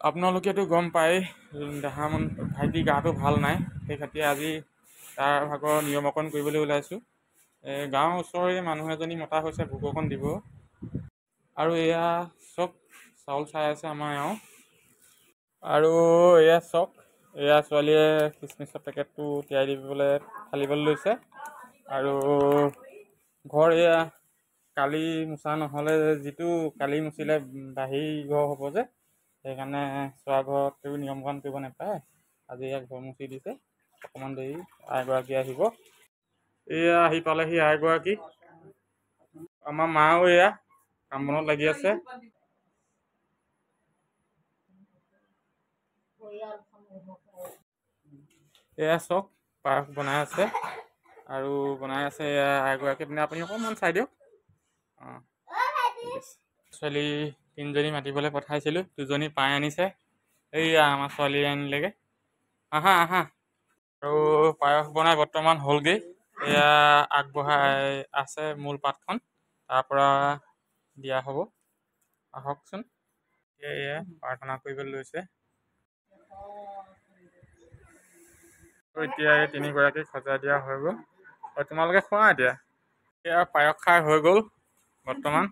আপোনালোকেতো গম পায় দেহামন ভাইটি গাটো ভাল নাই, সেই খাতিৰে আজি তাৰ ভাগৰ নিয়ম অকণ কৰিবলৈ ওলাইছোঁ। গাঁৱৰ ওচৰৰে মানুহ এজনী মতা হৈছে ভোগ অকণ দিব। আৰু এয়া চব চাউল চাই আছে আমাৰ এওঁ। আৰু এয়া চক এয়া ছোৱালীয়ে খিচমিচৰ পেকেটটো তিয়াই দিবলৈ ফালিবলৈ লৈছে। আৰু ঘৰ এয়া কালি মোচা নহ'লে, যিটো কালি মুচিলে বাহিৰ ঘৰ হ'ব যে, সেইকাৰণে চোৱা ঘৰতো নিয়মকৰণ কৰিব নাপায়। আজি এয়া ঘৰ মুচি দিছে। অকণমান দেৰি আইগৰাকী আহিব। এয়া আহি পালেহি আইগৰাকী। আমাৰ মাও এয়া কাম বনত লাগি আছে। এয়া চক পায়স বনাই আছে আৰু বনাই আছে এয়া আইগৰাকী। পিনে আপুনি অকণমান চাই দিয়ক। অঁ, ঠিক আছে। ছোৱালী তিনিজনী মাতিবলৈ পঠাইছিলোঁ, দুজনী পাই আনিছে। এইয়া আমাৰ ছোৱালীয়ে আনিলেগৈ। আহা আহা। আৰু পায়স বনাই বৰ্তমান হ'লগৈ। এয়া আগবঢ়াই আছে মূল পাতখন, তাৰ পৰা দিয়া হ'ব। আহকচোন। এয়া প্ৰাৰ্থনা কৰিবলৈ লৈছে। এতিয়া এই তিনিগৰাকীক সজাই দিয়া হৈ গ'ল। তোমালোকে খোৱা এতিয়া। এয়া পায়স খাই হৈ গ'ল বৰ্তমান।